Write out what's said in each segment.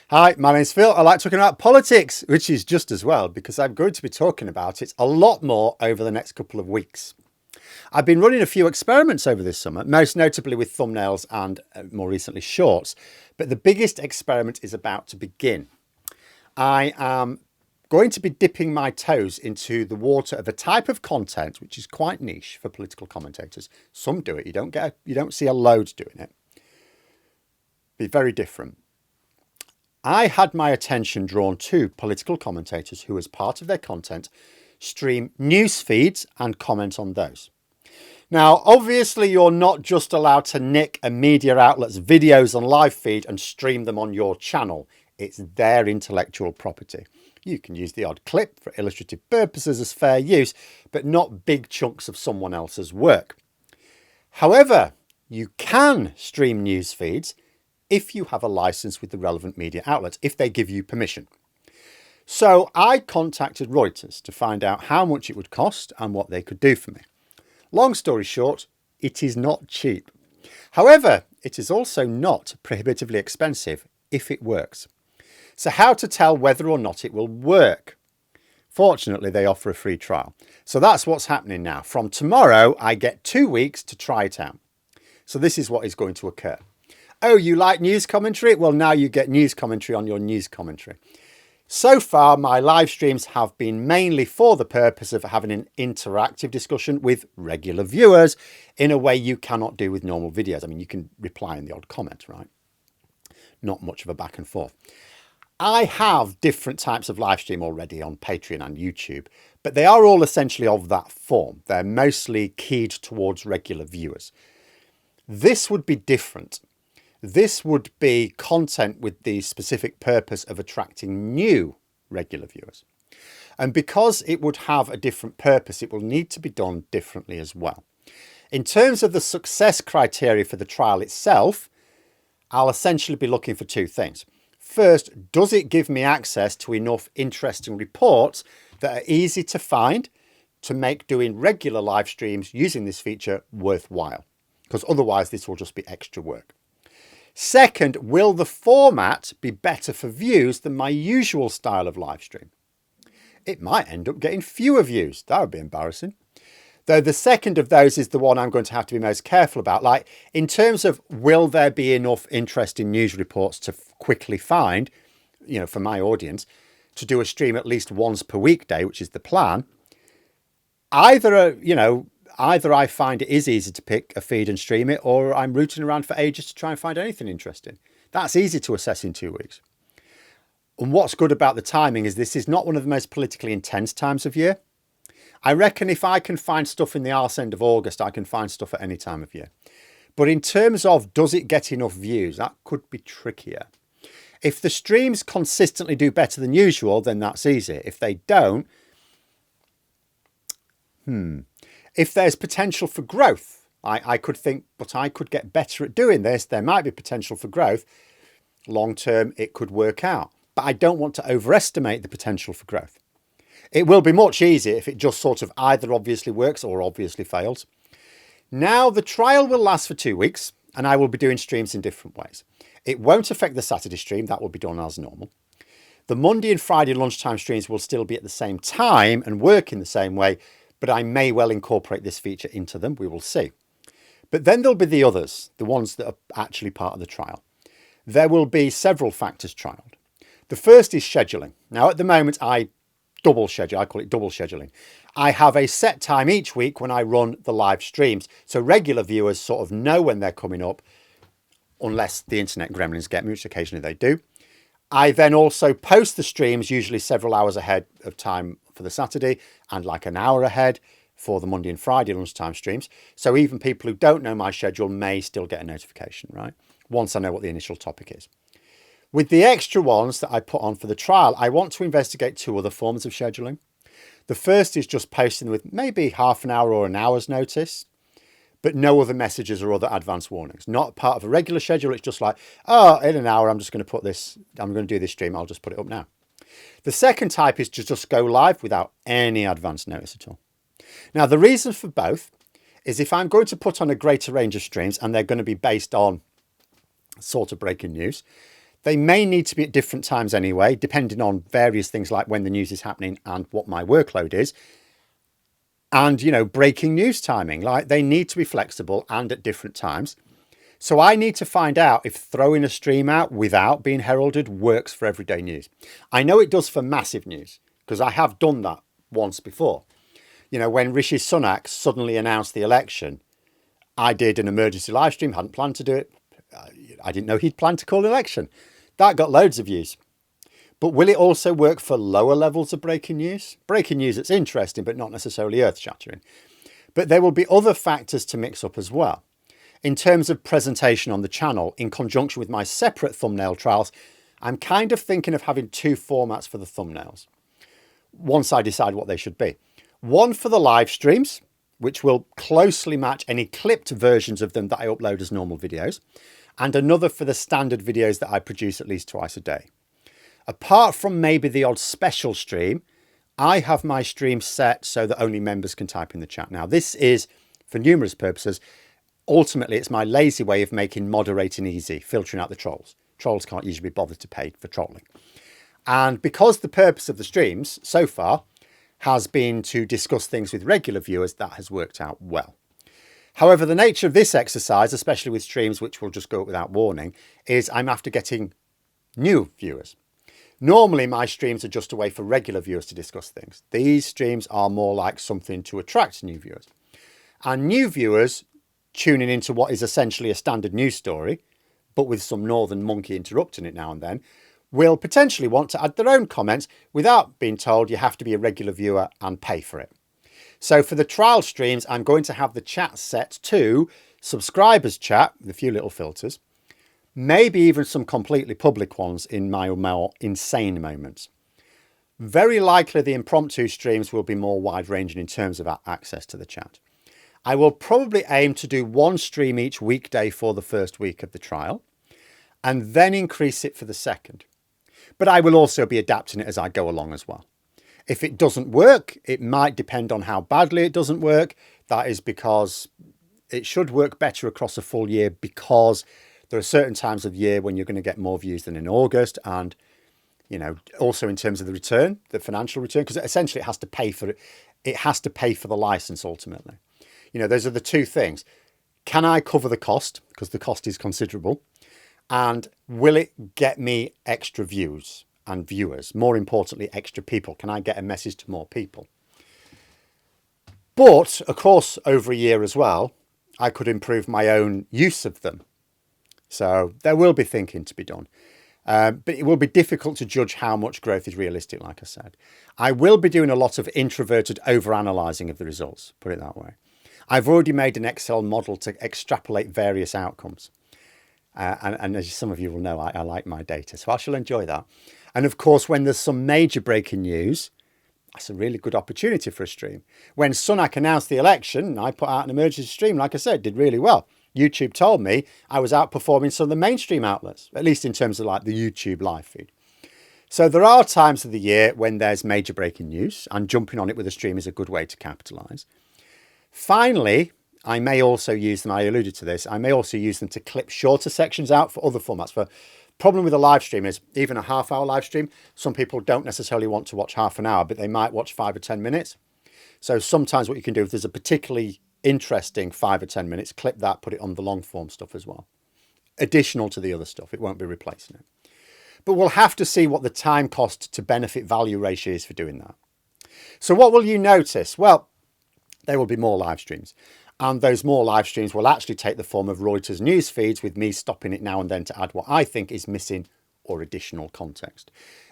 Hi, my name's Phil. I like talking about politics, which is just as well because I'm going to be talking about it a lot more over the next couple of weeks. I've been running a few experiments over this summer, most notably with thumbnails and more recently shorts. But the biggest experiment is about to begin. I am going to be dipping my toes into the water of a type of content which is quite niche for political commentators. Some do it. You don't see a load doing it. Be very different. I had my attention drawn to political commentators who, as part of their content, stream news feeds and comment on those. Now, obviously, you're not just allowed to nick a media outlet's videos on live feed and stream them on your channel. It's their intellectual property. You can use the odd clip for illustrative purposes as fair use, but not big chunks of someone else's work. However, you can stream news feeds if you have a license with the relevant media outlet, if they give you permission. So I contacted Reuters to find out how much it would cost and what they could do for me. Long story short, it is not cheap. However, it is also not prohibitively expensive if it works. So how to tell whether or not it will work? Fortunately, they offer a free trial. So that's what's happening now. From tomorrow, I get 2 weeks to try it out. So this is what is going to occur. Oh, you like news commentary? Well, now you get news commentary on your news commentary. So far, my live streams have been mainly for the purpose of having an interactive discussion with regular viewers in a way you cannot do with normal videos. I mean, you can reply in the odd comment, right? Not much of a back and forth. I have different types of live stream already on Patreon and YouTube, but they are all essentially of that form. They're mostly keyed towards regular viewers. This would be different. This would be content with the specific purpose of attracting new regular viewers. And because it would have a different purpose, it will need to be done differently as well. In terms of the success criteria for the trial itself, I'll essentially be looking for two things. First, does it give me access to enough interesting reports that are easy to find to make doing regular live streams using this feature worthwhile? Because otherwise this will just be extra work. Second, will the format be better for views than my usual style of live stream? It might end up getting fewer views. That would be embarrassing. Though the second of those is the one I'm going to have to be most careful about. Like, in terms of will there be enough interesting news reports to quickly find, for my audience, to do a stream at least once per weekday, which is the plan. Either I find it is easy to pick a feed and stream it, or I'm rooting around for ages to try and find anything interesting. That's easy to assess in 2 weeks. And what's good about the timing is this is not one of the most politically intense times of year. I reckon if I can find stuff in the arse end of August, I can find stuff at any time of year. But in terms of does it get enough views, that could be trickier. If the streams consistently do better than usual, then that's easy. If they don't, if there's potential for growth, I could think, but I could get better at doing this. There might be potential for growth. Long term, it could work out. But I don't want to overestimate the potential for growth. It will be much easier if it just sort of either obviously works or obviously fails. Now, the trial will last for 2 weeks, and I will be doing streams in different ways. It won't affect the Saturday stream. That will be done as normal. The Monday and Friday lunchtime streams will still be at the same time and work in the same way, but I may well incorporate this feature into them. We will see. But then there'll be the others, the ones that are actually part of the trial. There will be several factors trialed. The first is scheduling. Now, at the moment, I double schedule. I call it double scheduling. I have a set time each week when I run the live streams. So regular viewers sort of know when they're coming up, unless the internet gremlins get me, which occasionally they do. I then also post the streams usually several hours ahead of time for the Saturday and like an hour ahead for the Monday and Friday lunchtime streams. So even people who don't know my schedule may still get a notification, right? Once I know what the initial topic is. With the extra ones that I put on for the trial, I want to investigate 2 other forms of scheduling. The first is just posting with maybe half an hour or an hour's notice, but no other messages or other advance warnings. Not part of a regular schedule. It's just like, oh, in an hour, I'm going to do this stream. I'll just put it up now. The second type is to just go live without any advance notice at all. Now, the reason for both is if I'm going to put on a greater range of streams and they're going to be based on sort of breaking news, They may need to be at different times anyway, depending on various things like when the news is happening and what my workload is. And, you know, breaking news timing, like they need to be flexible and at different times. So I need to find out if throwing a stream out without being heralded works for everyday news. I know it does for massive news because I have done that once before. You know, when Rishi Sunak suddenly announced the election, I did an emergency live stream, hadn't planned to do it. I didn't know he'd planned to call an election. That got loads of views. But will it also work for lower levels of breaking news? Breaking news that's interesting, but not necessarily earth-shattering. But there will be other factors to mix up as well. In terms of presentation on the channel, in conjunction with my separate thumbnail trials, I'm kind of thinking of having two formats for the thumbnails, once I decide what they should be. One for the live streams, which will closely match any clipped versions of them that I upload as normal videos, and another for the standard videos that I produce at least twice a day. Apart from maybe the odd special stream, I have my stream set so that only members can type in the chat. Now, this is, for numerous purposes, ultimately, it's my lazy way of making moderating easy, filtering out the trolls. Trolls can't usually be bothered to pay for trolling. And because the purpose of the streams so far has been to discuss things with regular viewers, that has worked out well. However, the nature of this exercise, especially with streams which will just go up without warning, is I'm after getting new viewers. Normally, my streams are just a way for regular viewers to discuss things. These streams are more like something to attract new viewers. And new viewers tuning into what is essentially a standard news story, but with some northern monkey interrupting it now and then, will potentially want to add their own comments without being told you have to be a regular viewer and pay for it. So for the trial streams, I'm going to have the chat set to subscribers chat with a few little filters, maybe even some completely public ones in my more insane moments. Very likely the impromptu streams will be more wide-ranging in terms of access to the chat. I will probably aim to do one stream each weekday for the first week of the trial and then increase it for the second. But I will also be adapting it as I go along as well. If it doesn't work, it might depend on how badly it doesn't work. That is because it should work better across a full year because there are certain times of year when you're going to get more views than in August. And, you know, also in terms of the return, the financial return, because essentially it has to pay for it. It has to pay for the license ultimately. You know, those are the two things. Can I cover the cost? Because the cost is considerable. And will it get me extra views and viewers? More importantly, extra people. Can I get a message to more people? But, of course, over a year as well, I could improve my own use of them. So there will be thinking to be done. But it will be difficult to judge how much growth is realistic, like I said. I will be doing a lot of introverted overanalyzing of the results, put it that way. I've already made an Excel model to extrapolate various outcomes. And as some of you will know, I like my data, so I shall enjoy that. And of course, when there's some major breaking news, that's a really good opportunity for a stream. When Sunak announced the election, I put out an emergency stream, like I said, did really well. YouTube told me I was outperforming some of the mainstream outlets, at least in terms of like the YouTube live feed. So there are times of the year when there's major breaking news, and jumping on it with a stream is a good way to capitalise. Finally, I may also use them, I alluded to this, I may also use them to clip shorter sections out for other formats. The problem with a live stream is even a half-hour live stream, some people don't necessarily want to watch half an hour, but they might watch 5 or 10 minutes. So sometimes what you can do, if there's a particularly interesting 5 or 10 minutes, clip that, put it on the long form stuff as well. Additional to the other stuff, it won't be replacing it. But we'll have to see what the time cost to benefit value ratio is for doing that. So what will you notice? Well, there will be more live streams. And those more live streams will actually take the form of Reuters news feeds with me stopping it now and then to add what I think is missing or additional context.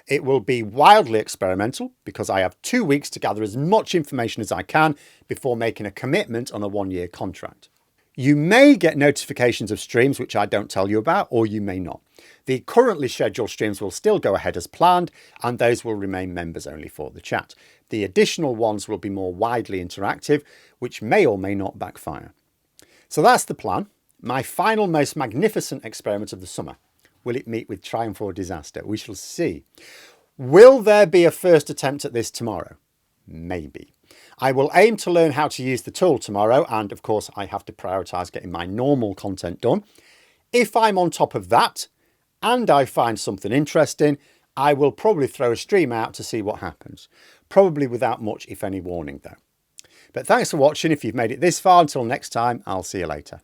It will be wildly experimental because I have 2 weeks to gather as much information as I can before making a commitment on a 1-year contract. You may get notifications of streams which I don't tell you about, or you may not. The currently scheduled streams will still go ahead as planned, and those will remain members only for the chat. The additional ones will be more widely interactive, which may or may not backfire. So that's the plan. My final, most magnificent experiment of the summer. Will it meet with triumph or disaster? We shall see. Will there be a first attempt at this tomorrow? Maybe. I will aim to learn how to use the tool tomorrow, and of course I have to prioritise getting my normal content done. If I'm on top of that, and I find something interesting, I will probably throw a stream out to see what happens. Probably without much, if any, warning though. But thanks for watching. If you've made it this far, until next time, I'll see you later.